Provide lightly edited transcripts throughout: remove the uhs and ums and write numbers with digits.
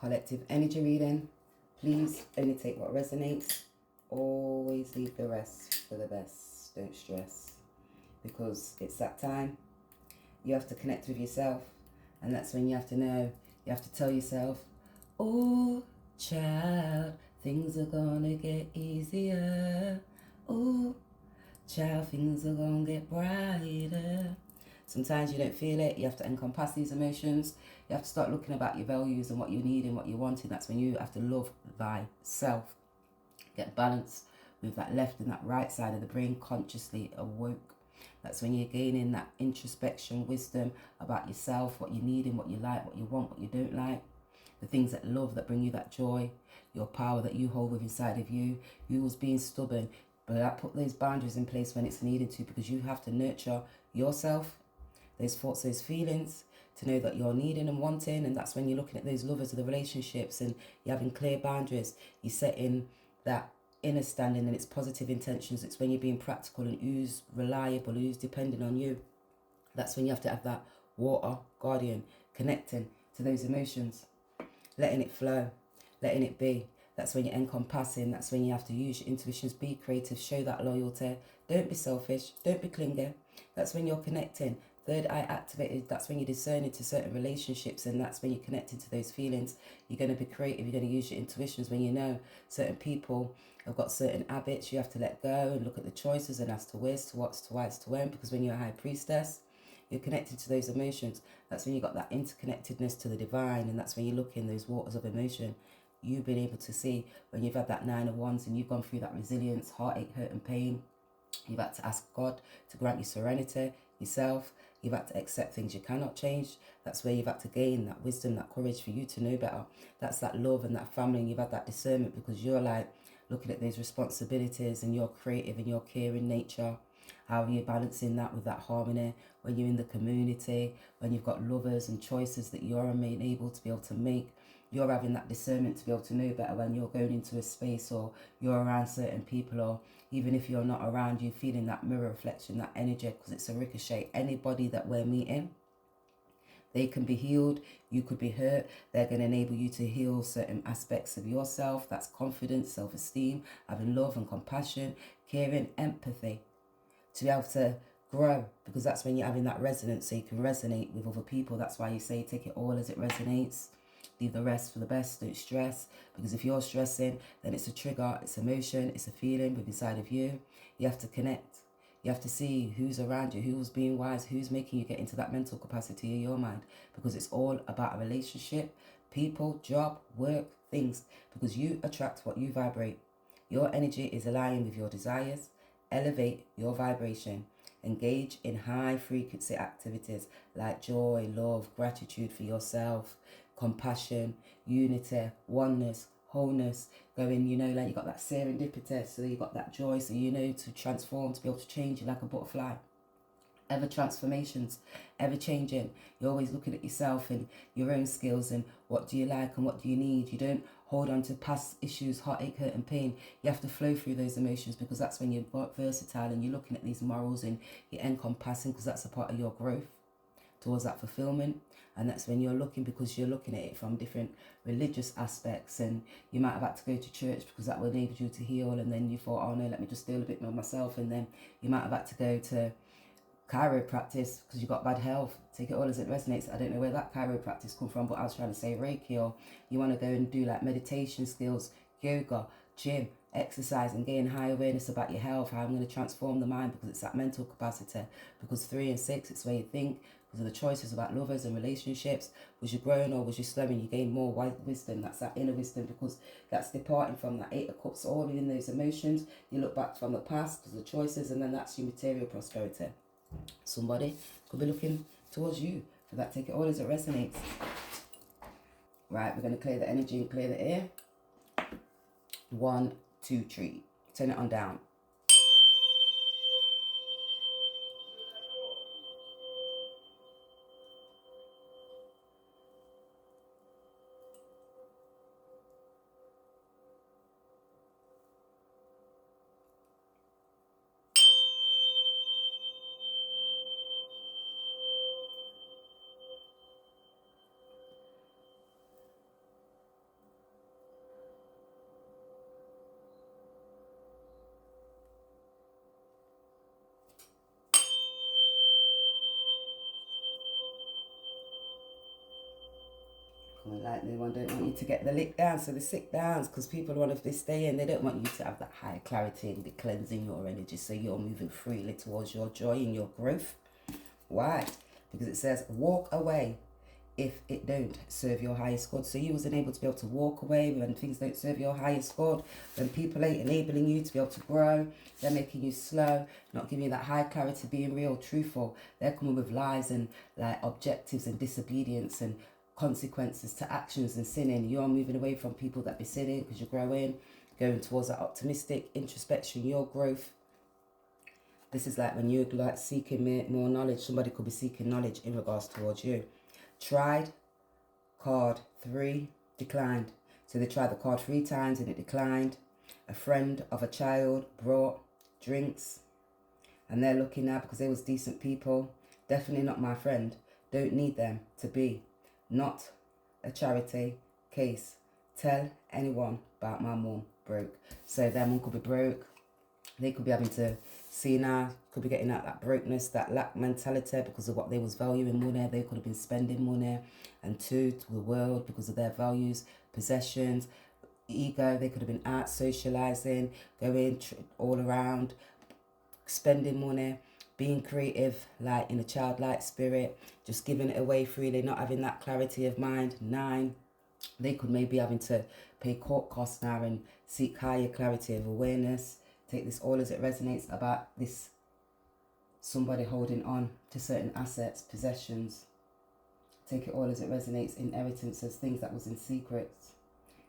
collective energy reading. Please only take what resonates. Always leave the rest for the best. Don't stress, because it's that time. You have to connect with yourself, and that's when you have to know. You have to tell yourself, oh child, things are gonna get easier. Oh child, things are gonna get brighter. Sometimes you don't feel it. You have to encompass these emotions. You have to start looking about your values and what you need and what you want. And that's when you have to love thyself. Get balance with that left and that right side of the brain, consciously awoke. That's when you're gaining that introspection, wisdom about yourself, what you need and what you like, what you want, what you don't like. The things that love, that bring you that joy, your power that you hold with inside of you. You was being stubborn, but I put those boundaries in place when it's needed to, because you have to nurture yourself, those thoughts, those feelings, to know that you're needing and wanting. And that's when you're looking at those lovers of the relationships and you're having clear boundaries. You're setting that inner standing and it's positive intentions. It's when you're being practical and who's reliable, who's depending on you. That's when you have to have that water guardian, connecting to those emotions, letting it flow, letting it be. That's when you're encompassing. That's when you have to use your intuitions, be creative, show that loyalty. Don't be selfish, don't be clingy. That's when you're connecting. Third eye activated. That's when you're discerning to certain relationships, and that's when you're connecting to those feelings. You're going to be creative. You're going to use your intuitions when you know certain people have got certain habits. You have to let go and look at the choices and as to where's to what's to why it's to when. Because when you're a high priestess, you're connected to those emotions. That's when you got that interconnectedness to the divine, and that's when you look in those waters of emotion. You've been able to see when you've had that 9 of Wands and you've gone through that resilience, heartache, hurt and pain. You've had to ask God to grant you serenity, yourself. You've had to accept things you cannot change. That's where you've had to gain that wisdom, that courage for you to know better. That's that love and that family, and you've had that discernment because you're like looking at those responsibilities and you're creative and you're caring nature. How are you balancing that with that harmony when you're in the community, when you've got lovers and choices that you're able to be able to make? You're having that discernment to be able to know better when you're going into a space or you're around certain people, or even if you're not around, you feeling that mirror reflection, that energy, because it's a ricochet. Anybody that we're meeting, they can be healed. You could be hurt. They're going to enable you to heal certain aspects of yourself. That's confidence, self-esteem, having love and compassion, caring, empathy, to be able to grow, because that's when you're having that resonance, so you can resonate with other people. That's why you say take it all as it resonates. Leave the rest for the best. Don't stress, because if you're stressing, then it's a trigger, it's emotion, it's a feeling with inside of you. You have to connect. You have to see who's around you, who's being wise, who's making you get into that mental capacity in your mind, because it's all about a relationship, people, job, work, things, because you attract what you vibrate. Your energy is aligning with your desires. Elevate your vibration. Engage in high frequency activities like joy, love, gratitude for yourself, compassion, unity, oneness, wholeness. Going, like you got that serendipity, so you got that joy, so to transform, to be able to change. You're like a butterfly. Ever transformations, ever changing. You're always looking at yourself and your own skills and what do you like and what do you need. You don't hold on to past issues, heartache, hurt and pain. You have to flow through those emotions, because that's when you're versatile and you're looking at these morals and you're encompassing, because that's a part of your growth towards that fulfillment. And that's when you're looking, because you're looking at it from different religious aspects, and you might have had to go to church because that will enable you to heal, and then you thought, oh no, let me just deal a bit more myself, and then you might have had to go to chiropractic because you got bad health. Take it all as it resonates. I don't know where that chiropractic come from, but I was trying to say Reiki, or you want to go and do like meditation skills, yoga, gym, exercise, and gain high awareness about your health, how I'm going to transform the mind, because it's that mental capacity. Because 3 and 6, it's where you think, because of the choices about lovers and relationships. Was you growing or was you slowing? You gain more wisdom. That's that inner wisdom, because that's departing from that 8 of Cups, all in those emotions. You look back from the past because of the choices, and then that's your material prosperity. Somebody could be looking towards you for that. Take it all as it resonates. Right, we're going to clear the energy and clear the air. 1, 2, 3. Turn it on down. Like they don't want you to get the lick down, so the sick downs, because people want to stay in. They don't want you to have that high clarity and the cleansing your energy, so you're moving freely towards your joy and your growth. Why? Because it says walk away if it don't serve your highest good. So you wasn't able to be able to walk away when things don't serve your highest good, when people ain't enabling you to be able to grow, they're making you slow, not giving you that high clarity, being real, truthful. They're coming with lies and like objectives and disobedience and consequences to actions and sinning. You're moving away from people that be sinning because you're growing, going towards that optimistic introspection, your growth. This is like when you're like seeking more knowledge. Somebody could be seeking knowledge in regards towards you. Tried, card 3, declined. So they tried the card 3 times and it declined. A friend of a child brought drinks and they're looking now because they was decent people. Definitely not my friend. Don't need them to be. Not a charity case. Tell anyone about my mum broke. So their mum could be broke. They could be having to see now, could be getting out that brokenness, that lack mentality because of what they was valuing money. They could have been spending money, and 2, to the world because of their values, possessions, ego. They could have been out socializing, going all around, spending money, being creative, like in a childlike spirit, just giving it away freely, not having that clarity of mind. 9, they could maybe having to pay court costs now and seek higher clarity of awareness. Take this all as it resonates about this somebody holding on to certain assets, possessions. Take it all as it resonates, inheritances, things that was in secret.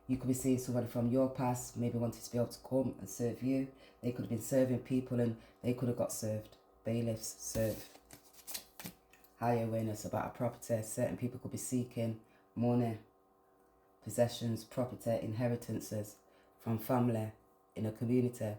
You could be seeing somebody from your past, maybe wanted to be able to come and serve you. They could have been serving people and they could have got served. Bailiffs serve. Higher awareness about a property. Certain people could be seeking money, possessions, property, inheritances from family, in a community.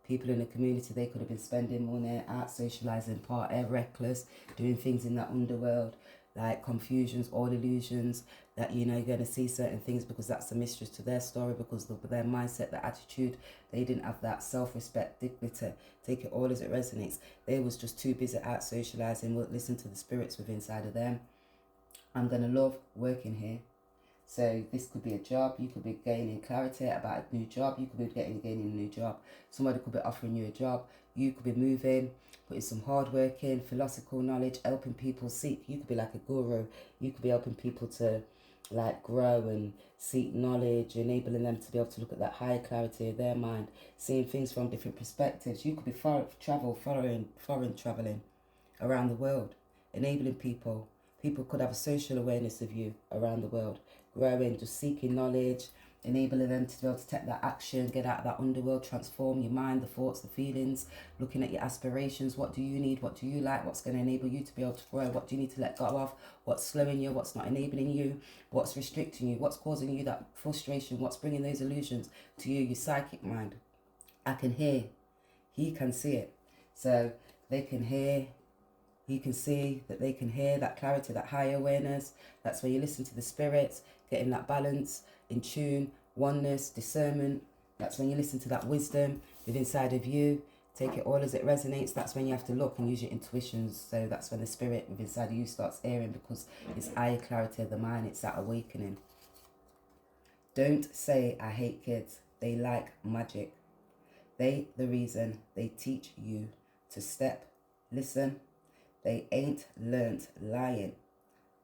People in the community, they could have been spending money, out socialising, party, reckless, doing things in that underworld, like confusions, all illusions, that, you know, you're going to see certain things because that's the mistress to their story, because of their mindset, their attitude. They didn't have that self-respect, dignity. Take it all as it resonates. They was just too busy out socialising, listen to the spirits within inside of them. I'm going to love working here. So this could be a job. You could be gaining clarity about a new job. You could be gaining a new job. Somebody could be offering you a job. You could be moving, putting some hard work in, philosophical knowledge, helping people seek. You could be like a guru. You could be helping people to like grow and seek knowledge, enabling them to be able to look at that higher clarity of their mind, seeing things from different perspectives. You could be foreign traveling around the world, enabling people. People could have a social awareness of you around the world, growing, just seeking knowledge, enabling them to be able to take that action, get out of that underworld, transform your mind, the thoughts, the feelings, looking at your aspirations. What do you need? What do you like? What's going to enable you to be able to grow? What do you need to let go of? What's slowing you? What's not enabling you? What's restricting you? What's causing you that frustration? What's bringing those illusions to you, your psychic mind? I can hear. He can see it. So they can hear. You can see that they can hear that clarity, that higher awareness. That's where you listen to the spirits, getting that balance, in tune, oneness, discernment. That's when you listen to that wisdom within inside of you. Take it all as it resonates. That's when you have to look and use your intuitions. So that's when the spirit within inside of you starts airing, because it's higher clarity of the mind. It's that awakening. Don't say I hate kids. They like magic. They the reason they teach you to step, listen. They ain't learnt lying.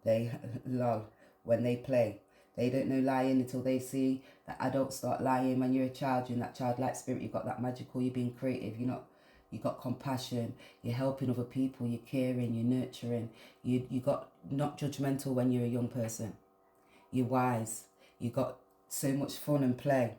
They lol when they play. They don't know lying until they see that adults start lying. When you're a child, you're in that childlike spirit. You've got that magical. You're being creative. You got compassion. You're helping other people. You're caring. You're nurturing. You got not judgmental when you're a young person. You're wise. You got so much fun and play.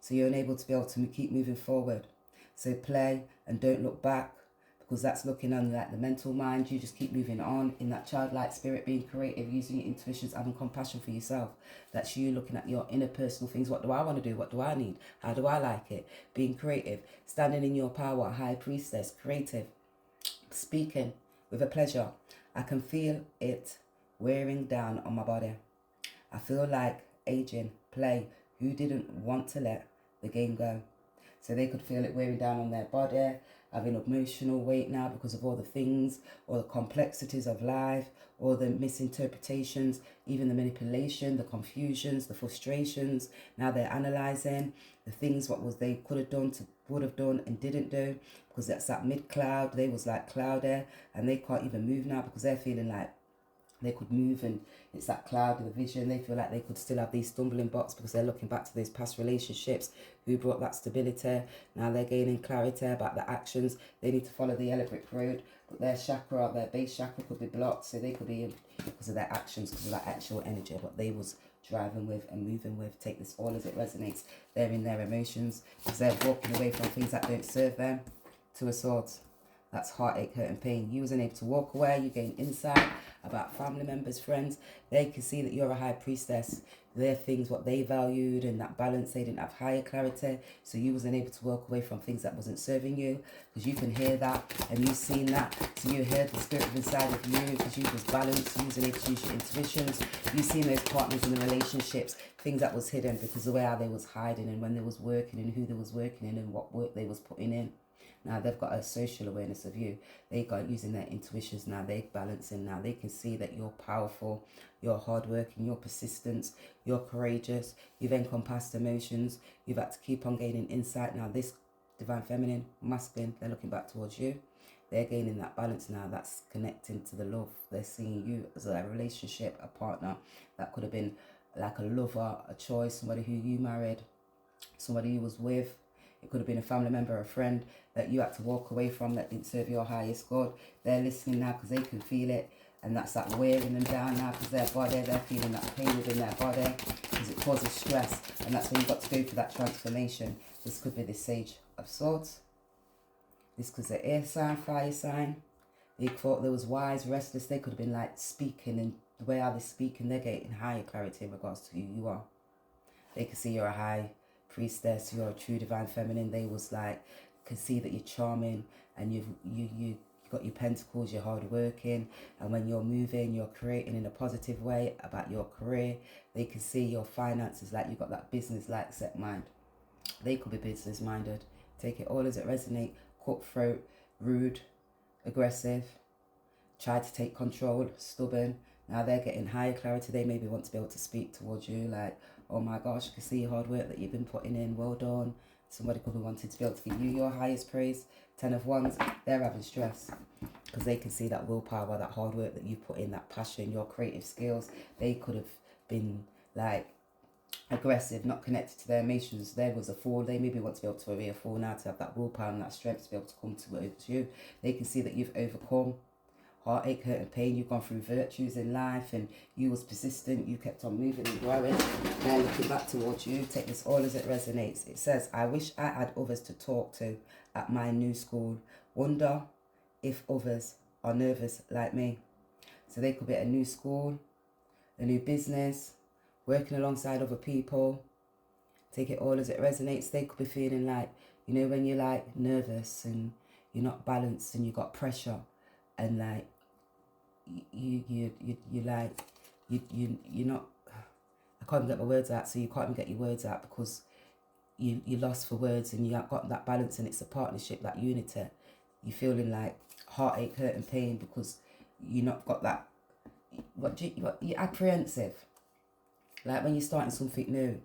So you're able to be able to keep moving forward. So play and don't look back, because that's looking on like the mental mind. You just keep moving on in that childlike spirit, being creative, using your intuitions, having compassion for yourself. That's you looking at your inner personal things. What do I want to do? What do I need? How do I like it? Being creative, standing in your power, high priestess, creative, speaking with a pleasure. I can feel it wearing down on my body. I feel like aging, play. Who didn't want to let the game go? So they could feel it wearing down on their body, having emotional weight now because of all the things, all the complexities of life, all the misinterpretations, even the manipulation, the confusions, the frustrations. Now they're analysing the things what was they could have done, to would have done and didn't do, because that's that mid-cloud. They was like cloudy and they can't even move now because they're feeling like they could move, and it's that cloud of the vision. They feel like they could still have these stumbling blocks because they're looking back to those past relationships who brought that stability. Now they're gaining clarity about the actions. They need to follow the yellow brick road, but their chakra, their base chakra could be blocked, so they could be, because of their actions, because of that actual energy, what they was driving with and moving with. Take this all as it resonates. They're in their emotions because they're walking away from things that don't serve them. Two of Swords. That's heartache, hurt and pain. You wasn't able to walk away. You gain insight about family members, friends. They can see that you're a high priestess. Their things, what they valued, and that balance, they didn't have higher clarity. So you wasn't able to walk away from things that wasn't serving you, because you can hear that and you've seen that. So you heard the spirit inside of you because you was balanced. You wasn't able to use your intuitions. You seen those partners in the relationships, things that was hidden because the way how they was hiding and when they was working and who they was working in and what work they was putting in. Now they've got a social awareness of you. They got using their intuitions now. They're balancing now. They can see that you're powerful, you're hardworking, you're persistent, you're courageous. You've encompassed emotions. You've had to keep on gaining insight. Now this divine feminine, masculine, they're looking back towards you. They're gaining that balance now. That's connecting to the love. They're seeing you as a relationship, a partner. That could have been like a lover, a choice, somebody who you married, somebody you was with. It could have been a family member, a friend that you had to walk away from that didn't serve your highest good. They're listening now because they can feel it. And that's that wearing them down now because their body, they're feeling that pain within their body because it causes stress. And that's when you've got to go through that transformation. This could be the Sage of Swords. This could be the air sign, fire sign. They thought they was wise, restless. They could have been like speaking, and the way how they speak, and they're getting higher clarity in regards to who you are. They can see you're a high priestess, you're a true divine feminine. They was like, can see that you're charming and you got your pentacles, you're hardworking, and when you're moving, you're creating in a positive way about your career. They can see your finances, like you got that business like set mind. They could be business minded. Take it all as it resonates. Cutthroat, rude, aggressive, try to take control, stubborn. Now they're getting higher clarity. They maybe want to be able to speak towards you like, oh my gosh, I can see your hard work that you've been putting in. Well done. Somebody could be wanting to be able to give you your highest praise. 10 of Wands, they're having stress because they can see that willpower, that hard work that you put in, that passion, your creative skills. They could have been like aggressive, not connected to their emotions. There was a fall. They maybe want to be able to a fall now to have that willpower and that strength to be able to come towards you. They can see that you've overcome heartache, hurt and pain. You've gone through virtues in life and you was persistent. You kept on moving and growing. Now looking back towards you, take this all as it resonates. It says, I wish I had others to talk to at my new school. Wonder if others are nervous like me. So they could be at a new school, a new business, working alongside other people. Take it all as it resonates. They could be feeling like, you know, when you're like nervous and you're not balanced and you got pressure and like you're not, I can't even get my words out, so you can't even get your words out because you lost for words and you haven't got that balance, and it's a partnership, that unity. You're feeling like heartache, hurt and pain because you not got that, you're apprehensive. Like when you're starting something new,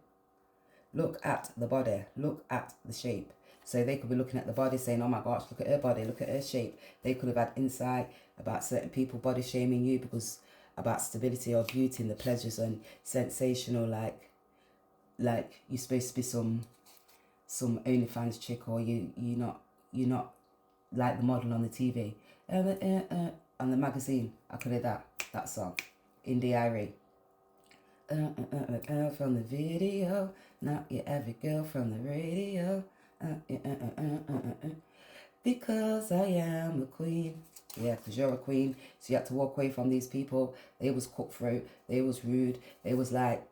look at the body, look at the shape. So they could be looking at the body saying, oh my gosh, look at her body, look at her shape. They could have had insight about certain people body shaming you because about stability or beauty and the pleasures and sensational, like you're supposed to be some OnlyFans chick, or you're not like the model on the TV. On the magazine, I could hear that song. Indie Irie. From the video, not your every girl from the radio. Because I am a queen. Yeah, because you're a queen. So you had to walk away from these people. They was cutthroat. They was rude. They was like,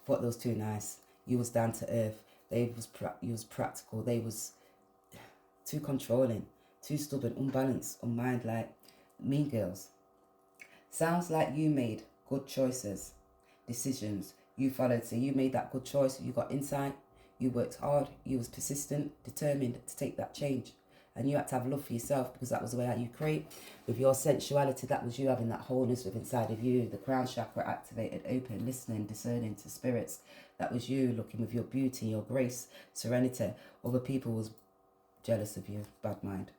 thought they was too nice. You was down to earth. You was practical. They was too controlling, too stubborn, unbalanced, unmind, like mean girls. Sounds like you made good choices, decisions. You followed. So you made that good choice. You got insight. You worked hard, you was persistent, determined to take that change. And you had to have love for yourself because that was the way that you create. With your sensuality, that was you having that wholeness within inside of you. The crown chakra activated, open, listening, discerning to spirits. That was you looking with your beauty, your grace, serenity. Other people was jealous of you, bad mind.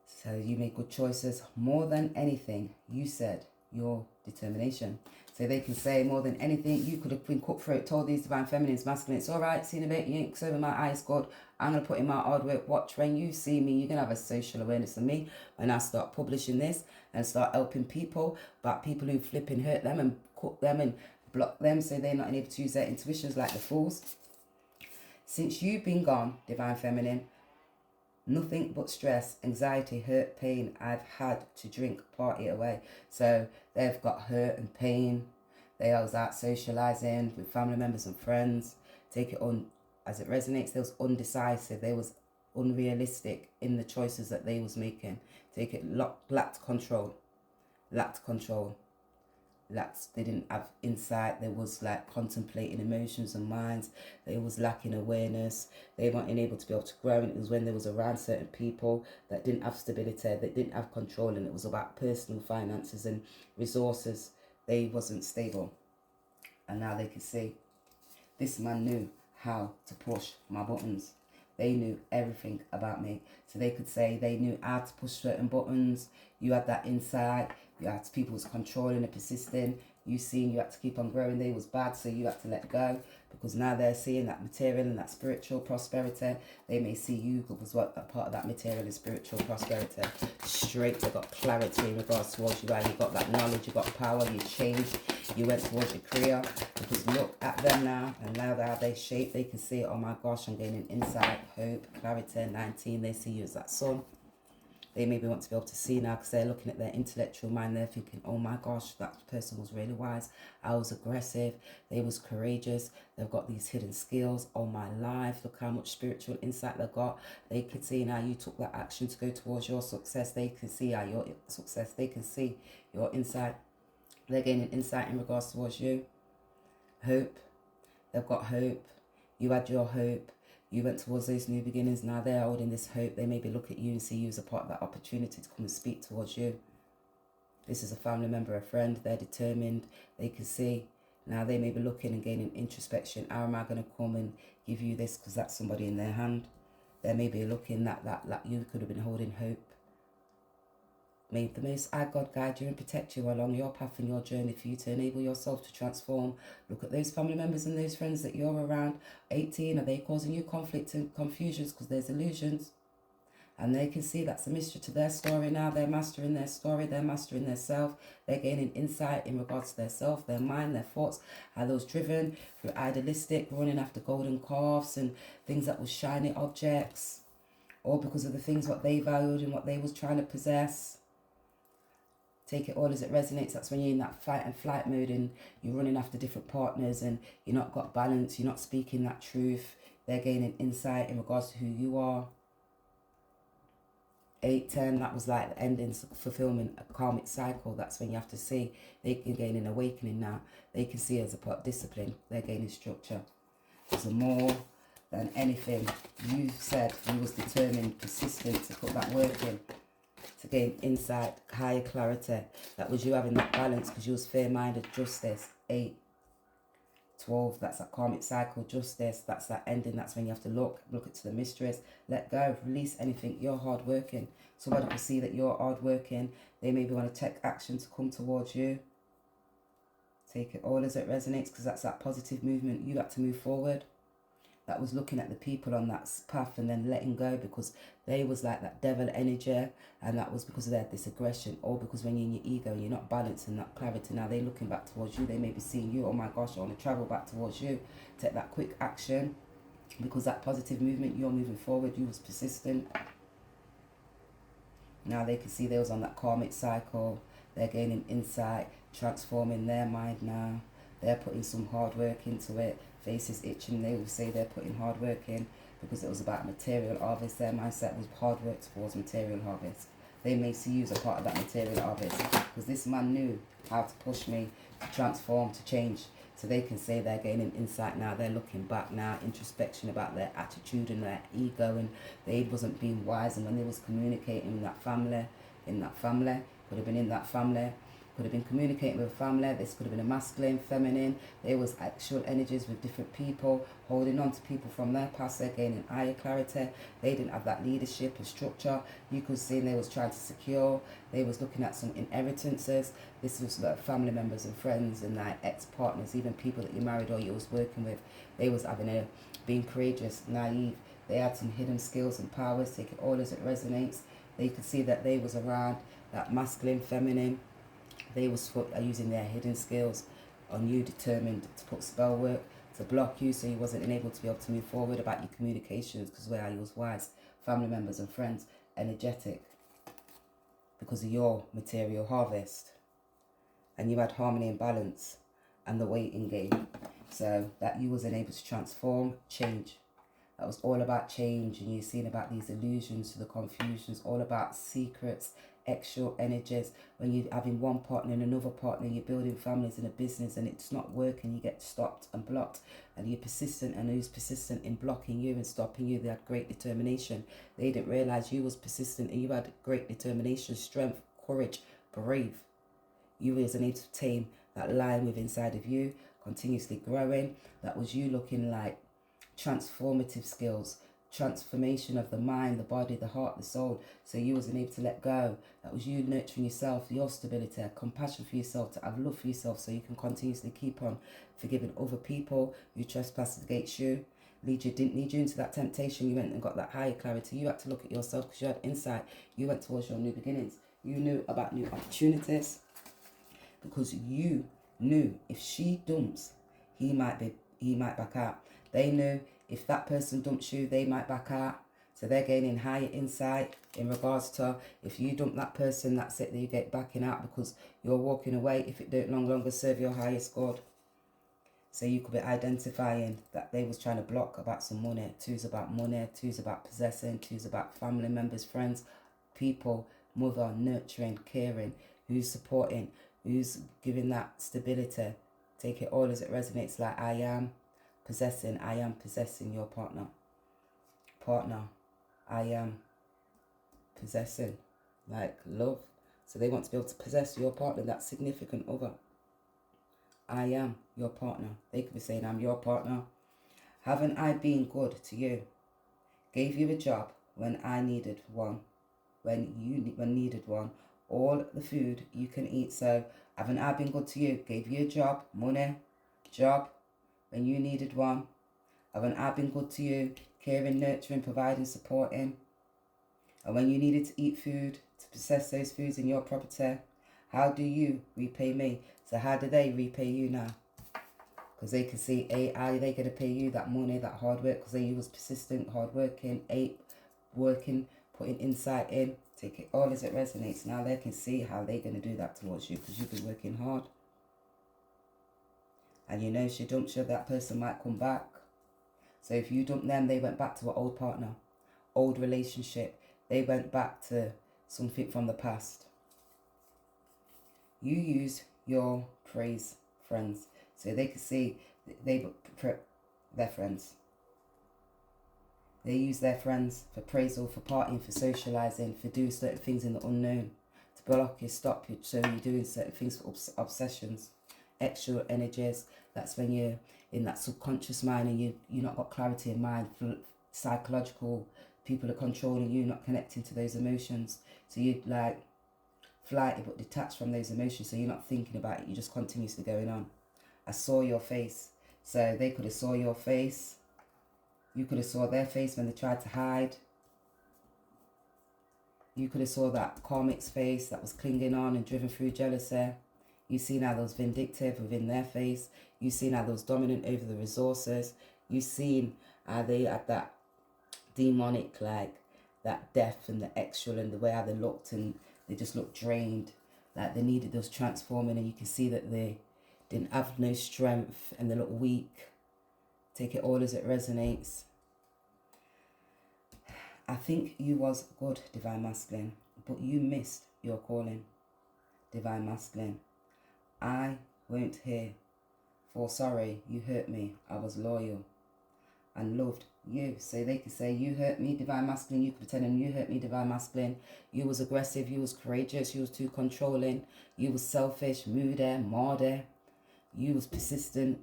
So you made good choices. More than anything, you said your determination. So they can say more than anything, you could have been cutthroat, told these divine feminines, masculine, it's all right, seen a bit, you ain't serving my eyes, God. I'm going to put in my hard work. Watch, when you see me, you're going to have a social awareness of me. When I start publishing this and start helping people, but people who flip and hurt them and cut them and block them so they're not able to use their intuitions like the fools. Since you've been gone, divine feminine, nothing but stress, anxiety, hurt, pain. I've had to drink, party away. So they've got hurt and pain. They was out socializing with family members and friends. Take it on as it resonates. They was undecisive. They was unrealistic in the choices that they was making. Take it, lacked control. They didn't have insight. They was like contemplating emotions and minds. They was lacking awareness. They weren't able to be able to grow. And it was when they was around certain people that didn't have stability, that didn't have control, and it was about personal finances and resources. They wasn't stable. And now they could see this man knew how to push my buttons. They knew everything about me. So they could say they knew how to push certain buttons. You had that insight. You had people was controlling and persisting. You seen you had to keep on growing. They was bad, so you had to let go. Because now they're seeing that material and that spiritual prosperity. They may see you was what a part of that material and spiritual prosperity. Straight, they got clarity in regards towards you. Right? You got that knowledge, you got power, you changed. You went towards your career. Because look at them now, and now how they shape, they can see, oh my gosh, I'm gaining insight, hope, clarity. 19, they see you as that sun. They maybe want to be able to see now because they're looking at their intellectual mind. They're thinking, oh my gosh, that person was really wise. I was aggressive. They was courageous. They've got these hidden skills. Oh my life, look how much spiritual insight they've got. They can see now you took that action to go towards your success. They can see how your success, they can see your insight. They're gaining insight in regards towards you. Hope. They've got hope. You had your hope. You went towards those new beginnings. Now they're holding this hope. They maybe look at you and see you as a part of that opportunity to come and speak towards you. This is a family member, a friend. They're determined. They can see. Now they may be looking and gaining introspection. How am I going to come and give you this? Because that's somebody in their hand. They may be looking that you could have been holding hope. May the Most High God guide you and protect you along your path and your journey for you to enable yourself to transform. Look at those family members and those friends that you're around. 18, are they causing you conflict and confusions because there's illusions? And they can see that's a mystery to their story now. They're mastering their story. They're mastering their self. They're gaining insight in regards to their self, their mind, their thoughts. How those driven through idealistic, running after golden calves and things that were shiny objects. Or because of the things what they valued and what they was trying to possess. Take it all as it resonates. That's when you're in that fight and flight mode and you're running after different partners and you're not got balance. You're not speaking that truth. They're gaining insight in regards to who you are. 8, 10, that was like the ending, fulfillment, a karmic cycle. That's when you have to see. They can gain an awakening now. They can see as a part of discipline. They're gaining structure. So more than anything, you said you was determined, persistent to put that work in. To gain insight, higher clarity. That was you having that balance because you was fair-minded, justice. 8, 12, that's that karmic cycle, justice. That's that ending. That's when you have to look to the mysteries. Let go, release anything. You're hard-working. Somebody can see that you're hard-working. They maybe want to take action to come towards you. Take it all as it resonates because that's that positive movement. You got to move forward. That was looking at the people on that path and then letting go because they was like that devil energy, and that was because they had this aggression, or because when you're in your ego and you're not balanced and that clarity. Now they're looking back towards you. They may be seeing you, oh my gosh, I want to travel back towards you. Take that quick action because that positive movement, you're moving forward. You was persistent. Now they can see they was on that karmic cycle. They're gaining insight, transforming their mind now. They're putting some hard work into it. Faces itching, they will say they're putting hard work in because it was about material harvest. Their mindset was hard work towards material harvest. They may see you as a part of that material harvest because this man knew how to push me, to transform, to change, So they can say they're gaining insight now, they're looking back now, introspection about their attitude and their ego, and they wasn't being wise. And when they was communicating in that family, could have been in that family, could have been communicating with a family. This could have been a masculine, feminine. There was actual energies with different people, holding on to people from their past. They're gaining higher clarity. They didn't have that leadership and structure. You could see they was trying to secure. They was looking at some inheritances. This was like family members and friends and like ex-partners, even people that you married or you was working with. They was being courageous, naive. They had some hidden skills and powers. Take it all as it resonates. They could see that they was around that masculine, feminine. They was using their hidden skills on you, determined to put spell work, to block you so you wasn't enabled to be able to move forward about your communications, because where you was wise. Family members and friends, energetic, because of your material harvest. And you had harmony and balance and the waiting game. So that you wasn't able to transform, change. That was all about change, and you're seeing about these illusions to the confusions, all about secrets, extra energies. When you're having one partner and another partner, you're building families in a business and it's not working, you get stopped and blocked, and you're persistent, and who's persistent in blocking you and stopping you? They had great determination. They didn't realize you was persistent, and you had great determination, strength, courage, brave. You wasn't able to tame that lion within inside of you, continuously growing. That was you looking like transformative skills, transformation of the mind, the body, the heart, the soul. So you wasn't able to let go. That was you nurturing yourself, your stability, compassion for yourself, to have love for yourself, so you can continuously keep on forgiving other people who trespassed against you. Didn't lead you into that temptation. You went and got that higher clarity. You had to look at yourself because you had insight. You went towards your new beginnings. You knew about new opportunities, because you knew if she dumps, he might back out. They knew if that person dumps you, they might back out. So they're gaining higher insight in regards to if you dump that person, that's it, you get backing out because you're walking away if it don't no longer serve your highest good. So you could be identifying that they was trying to block about some money. Two's about money, two's about possessing, two's about family members, friends, people, mother, nurturing, caring, who's supporting, who's giving that stability. Take it all as it resonates, like I am possessing your partner. I am possessing, like love. So they want to be able to possess your partner, that significant other. I am your partner. They could be saying, I'm your partner. Haven't I been good to you? Gave you a job when I needed one, when needed one. All the food you can eat. So haven't I been good to you? Gave you a job, money, job, when you needed one. Haven't I been good to you? Caring, nurturing, providing, supporting. And when you needed to eat food, to possess those foods in your property, how do you repay me? So how do they repay you now? Because they can see, how are they going to pay you that money, that hard work? Because you was persistent, hard working, working, putting insight in. Take it all as it resonates. Now they can see how they're going to do that towards you, because you've been working hard. And you know, if she dumps you, that person might come back. So if you dump them, they went back to an old partner, old relationship. They went back to something from the past. You use your praise friends. So they can see their friends. They use their friends for praisal, for partying, for socialising, for doing certain things in the unknown. To block you, stop you, so you're doing certain things for obsessions. Extra energies, that's when you're in that subconscious mind and you're not got clarity in mind. Psychological, people are controlling you, not connecting to those emotions. So you're like flighty but detached from those emotions, so you're not thinking about it, you're just continuously going on. I saw your face. So they could have saw your face. You could have saw their face when they tried to hide. You could have saw that karmic's face that was clinging on and driven through jealousy. You seen how they was vindictive within their face. You seen how they was dominant over the resources. You seen how they had that demonic, like that death and the extra, and the way how they looked, and they just looked drained, like they needed those transforming, and you can see that they didn't have no strength and they look weak. Take it all as it resonates. I think you was good, Divine Masculine, but you missed your calling, Divine Masculine. I weren't here for sorry, you hurt me. I was loyal and loved you. So they could say, you hurt me, divine masculine. You could pretend and you hurt me, divine masculine. You was aggressive, you was courageous, you was too controlling, you was selfish, moody, mardy. You was persistent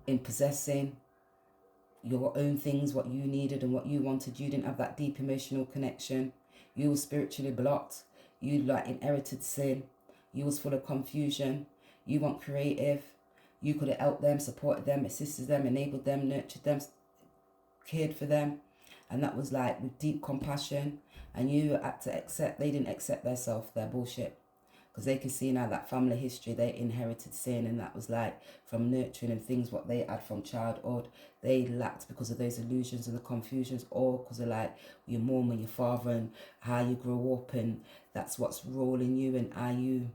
in possessing your own things, what you needed and what you wanted. You didn't have that deep emotional connection. You were spiritually blocked. You like inherited sin. You was full of confusion. You weren't creative. You could have helped them, supported them, assisted them, enabled them, nurtured them, cared for them. And that was like with deep compassion. And you had to accept, they didn't accept themselves, their bullshit. Because they can see now that family history, they inherited sin, and that was like from nurturing and things what they had from childhood. They lacked because of those illusions and the confusions, or because of like your mum and your father and how you grew up, and that's what's ruling you and how you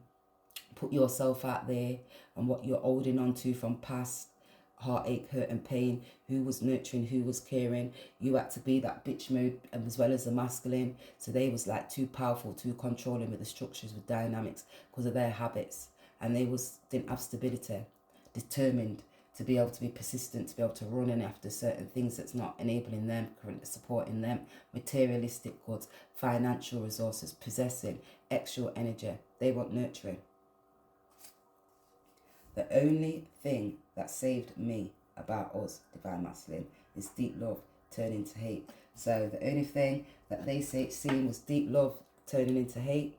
put yourself out there and what you're holding on to from past heartache, hurt and pain. Who was nurturing, who was caring. You had to be that bitch mode as well as the masculine. So they was like too powerful, too controlling with the structures, with dynamics, because of their habits. And they didn't have stability, determined to be able to be persistent, to be able to run in after certain things that's not enabling them, currently supporting them, materialistic goods, financial resources, possessing, extra energy. They want nurturing. The only thing that saved me about us, divine masculine, is deep love turning to hate. So the only thing that they seen was deep love turning into hate.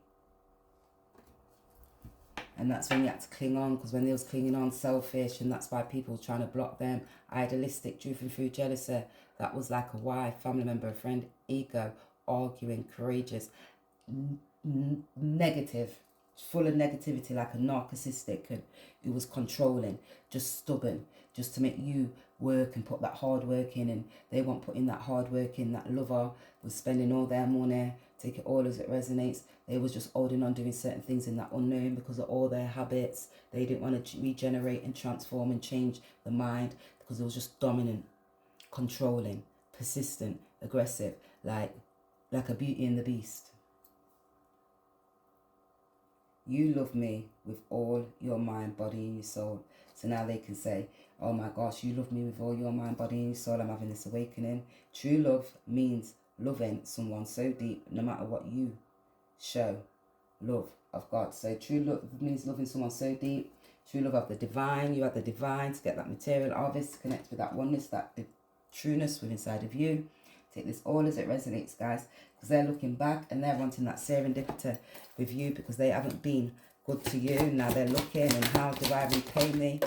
And that's when you had to cling on, because when they was clinging on, selfish, and that's why people were trying to block them, idealistic, driven through jealousy. That was like a wife, family member, a friend, ego, arguing, courageous, negative, full of negativity, like a narcissistic, and who was controlling, just stubborn, just to make you work and put that hard work in, and they weren't putting that hard work in. That lover was spending all their money, take it all as it resonates. They was just holding on, doing certain things in that unknown because of all their habits. They didn't want to regenerate and transform and change the mind, because it was just dominant, controlling, persistent, aggressive, like a Beauty and the Beast. You love me with all your mind, body and your soul. So now they can say, oh my gosh, you love me with all your mind, body and your soul. I'm having this awakening. True love means loving someone so deep, no matter what you show, love of God. So true love means loving someone so deep. True love of the divine. You have the divine to get that material harvest, to connect with that oneness, that the trueness within inside of you. Take this all as it resonates, guys, because they're looking back and they're wanting that serendipity with you, because they haven't been good to you. Now they're looking, and how do I repay me?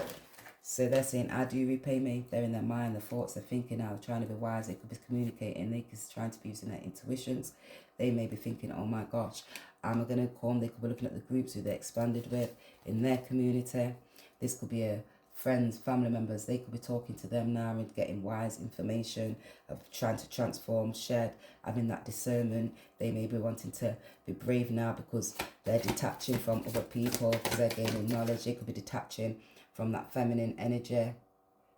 So they're saying, how do you repay me? They're in their mind, their thoughts, they're thinking now, trying to be wise. They could be communicating, they could be trying to be using their intuitions. They may be thinking, oh my gosh, am I going to come? They could be looking at the groups who they expanded with in their community. This could be a friends, family members. They could be talking to them now and getting wise information, of trying to transform, shared, having that discernment. They may be wanting to be brave now because they're detaching from other people, because they're gaining knowledge. They could be detaching from that feminine energy.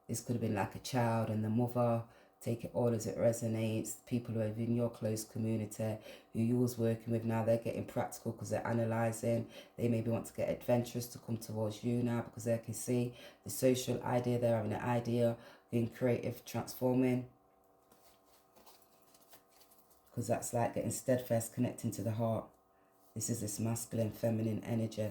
This could have been like a child and the mother. Take it all as it resonates. People who are in your close community, who you was working with now, they're getting practical because they're analysing. They maybe want to get adventurous to come towards you now, because they can see the social idea. They're having an idea, being creative, transforming. Because that's like getting steadfast, connecting to the heart. This is this masculine, feminine energy.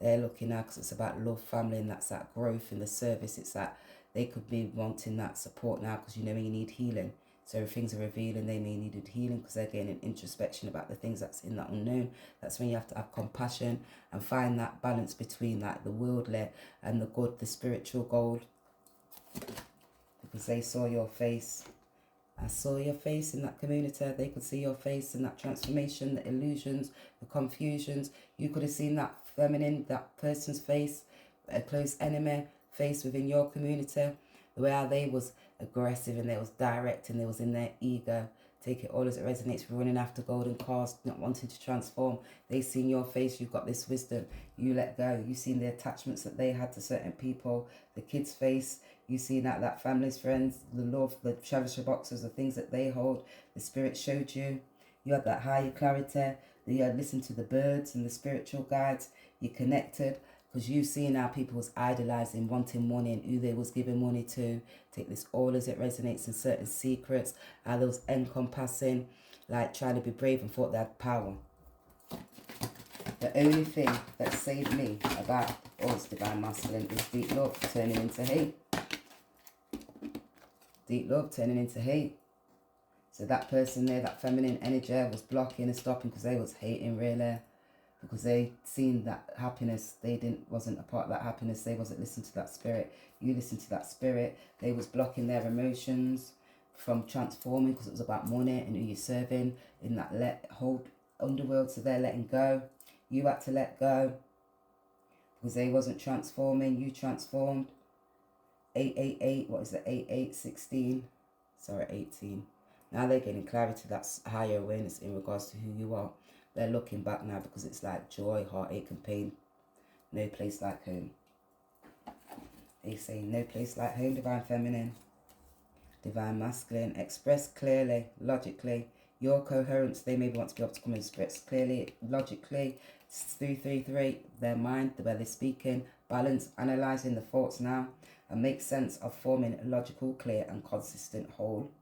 They're looking now because it's about love, family, and that's that growth in the service. It's that they could be wanting that support now, because you know you need healing. So if things are revealing, they may need healing because they're getting an introspection about the things that's in that unknown. That's when you have to have compassion and find that balance between like the worldly and the good, the spiritual gold. Because they saw your face. I saw your face in that community. They could see your face in that transformation, the illusions, the confusions. You could have seen that feminine, that person's face, a close enemy face within your community. The way how they was aggressive and they was direct and they was in their ego. Take it all as it resonates, running after golden cars, not wanting to transform. They seen your face, you've got this wisdom. You let go. You seen the attachments that they had to certain people, the kid's face. You seen that family's friends, the love, the treasure boxes, the things that they hold. The spirit showed you. You had that higher clarity. You had listened to the birds and the spiritual guides. You connected, Because you see now people was idolizing, wanting money, and who they was giving money to. Take this all as it resonates in certain secrets. How those encompassing, like trying to be brave and thought they had power. The only thing that saved me about us divine masculine is deep love turning into hate. Deep love turning into hate. So that person there, that feminine energy was blocking and stopping because they was hating really. Because they seen that happiness, wasn't a part of that happiness. They wasn't listening to that spirit. You listened to that spirit. They was blocking their emotions from transforming because it was about money and who you're serving in that hold underworld. So they're letting go. You had to let go because they wasn't transforming. You transformed. 888, what is it? 8816. Sorry, 18. Now they're getting clarity. That's higher awareness in regards to who you are. They're looking back now because it's like joy, heartache and pain. No place like home. They say no place like home, divine feminine. Divine masculine. Express clearly, logically. Your coherence, they maybe want to be able to come and express clearly, logically. 333, their mind, the way they're speaking. Balance, analysing the thoughts now. And make sense of forming a logical, clear and consistent whole.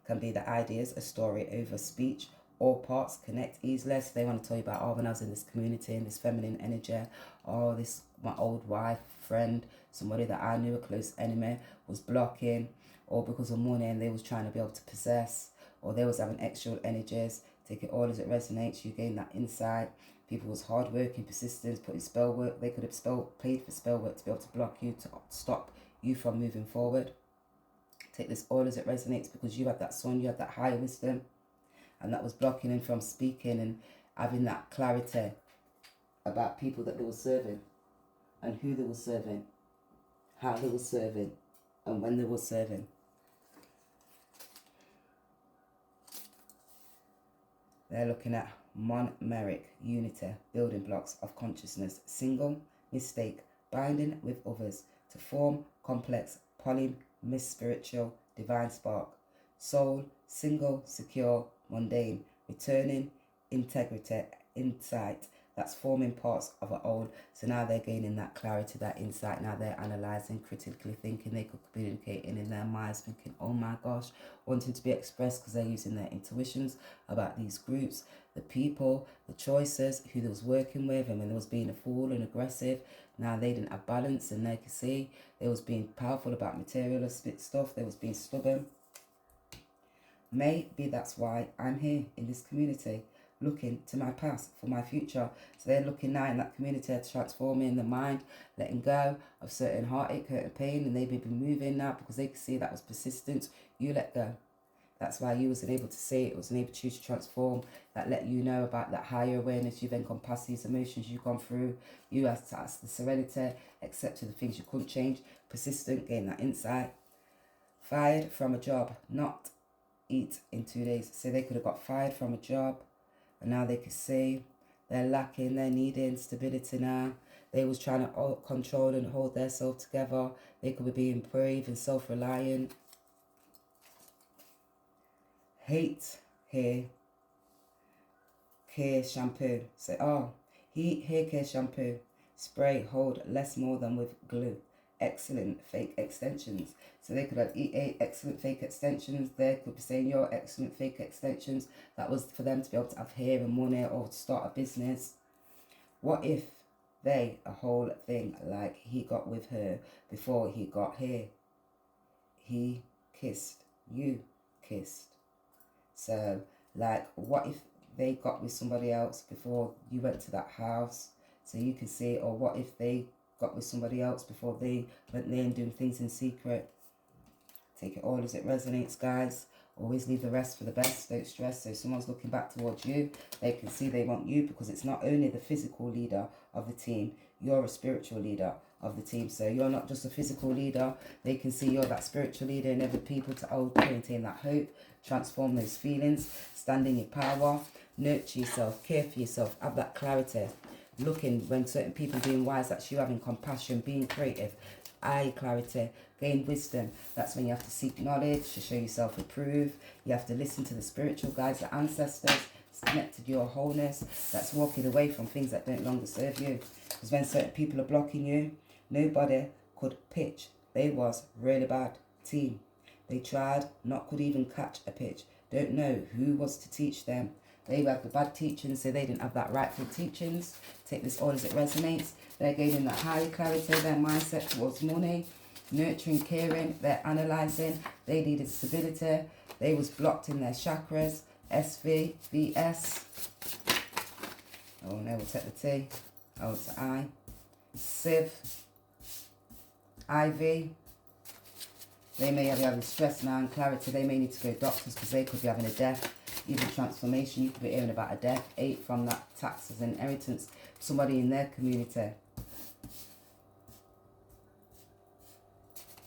Can be the ideas, a story over speech. All parts connect easily. So they want to tell you about, oh, when I was in this community, in this feminine energy, oh, this, my old wife, friend, somebody that I knew, a close enemy, was blocking, or because of money and they was trying to be able to possess, or they was having extra energies. Take it all as it resonates. You gain that insight. People was hard working, persistence, putting spell work. They could have paid for spell work to be able to block you, to stop you from moving forward. Take this all as it resonates because you had that sun, you had that higher wisdom. And that was blocking him from speaking and having that clarity about people that they were serving and who they were serving, how they were serving, and when they were serving. They're looking at monomeric unity, building blocks of consciousness, single, mistake, binding with others to form complex, spiritual, divine spark, soul, single, secure, mundane, returning, integrity, insight, that's forming parts of an old. So now they're gaining that clarity, that insight. Now they're analysing, critically thinking. They could be communicating in their minds, thinking, oh my gosh, wanting to be expressed because they're using their intuitions about these groups, the people, the choices, who they was working with, and when they was being a fool and aggressive. Now they didn't have balance, and they could see they was being powerful about materialistic stuff. They was being stubborn. Maybe that's why I'm here in this community, looking to my past for my future. So they're looking now in that community to transforming the mind, letting go of certain heartache, hurt and pain, and they've been moving now because they could see that was persistence. You let go. That's why you wasn't able to say it, wasn't able to choose to transform. That let you know about that higher awareness. You've encompassed these emotions you've gone through. You had to ask the serenity, accepted the things you couldn't change, persistent, gain that insight. Fired from a job, not eat in 2 days. So they could have got fired from a job, and now they could see they're lacking, they're needing stability now. They was trying to control and hold themselves together. They could be being brave and self-reliant. Hate hair care shampoo. Say, oh, heat hair care shampoo. Spray, hold less more than with glue. Excellent fake extensions. So they could have EA excellent fake extensions. They could be saying your excellent fake extensions. That was for them to be able to have hair and money or to start a business. What if they, a whole thing like he got with her before he got here? He kissed, you kissed. So like what if they got with somebody else before you went to that house? So you could see, or what if they got with somebody else before they went there and doing things in secret? Take it all as it resonates, guys. Always leave the rest for the best. Don't stress. So if someone's looking back towards you, they can see they want you, because it's not only the physical leader of the team, you're a spiritual leader of the team. So you're not just a physical leader. They can see you're that spiritual leader, and other people to maintain that hope, transform those feelings, stand in your power, nurture yourself, care for yourself, have that clarity. Looking when certain people being wise, that's you having compassion, being creative, eye clarity, gain wisdom. That's when you have to seek knowledge to show yourself approved. You have to listen to the spiritual guides, the ancestors, that's connected your wholeness, that's walking away from things that don't longer serve you. Because when certain people are blocking you, nobody could pitch. They was really bad team. They tried, not could even catch a pitch. Don't know who was to teach them. They had the bad teachings, so they didn't have that rightful teachings. Take this all as it resonates. They're gaining that higher clarity, their mindset towards money, nurturing, caring, they're analysing. They needed stability. They was blocked in their chakras. SV, VS. Oh no, we'll take the T. Oh, it's I. Civ. IV. They may be having stress now and clarity. They may need to go to doctors because they could be having a death. Even transformation, you could be hearing about a death. 8 from that taxes and inheritance. Somebody in their community.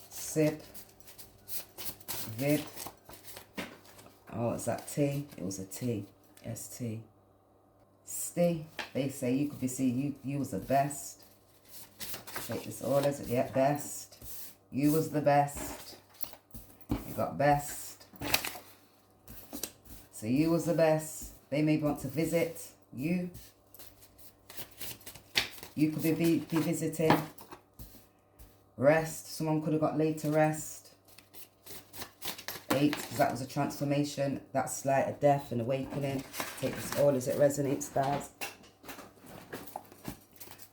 Sip. Vib. Oh, it's that T. It was a T. ST. Stay. They say you could be seeing you was the best. Take this all as it get best. You was the best. You got best. So you was the best. They may want to visit you. You could be visiting. Rest. Someone could have got later rest. 8, because that was a transformation. That's like a death and awakening. Take this all as it resonates, guys.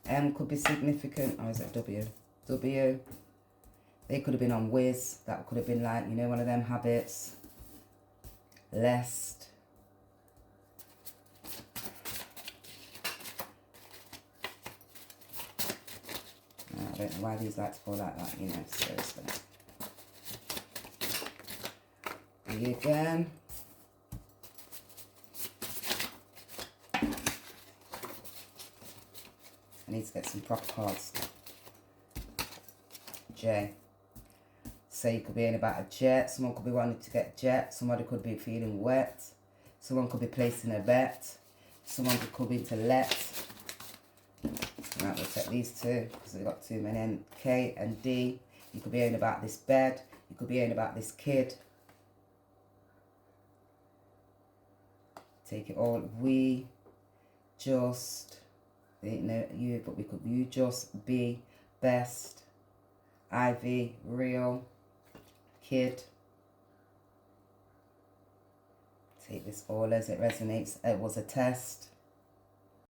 M could be significant. Or is it W? W. They could have been on Wiz. That could have been like, you know, one of them habits. Lest. I don't know why these like to fall like that, you know, seriously. B again. I need to get some proper cards. J. So you could be in about a jet. Someone could be wanting to get jet. Somebody could be feeling wet. Someone could be placing a bet. Someone could be to let. Right, we'll take these two because we've got too many. And K and D. You could be hearing about this bed. You could be hearing about this kid. Take it all. We just, they didn't know you, but we could, you just be best. Ivy, real, kid. Take this all as it resonates. It was a test.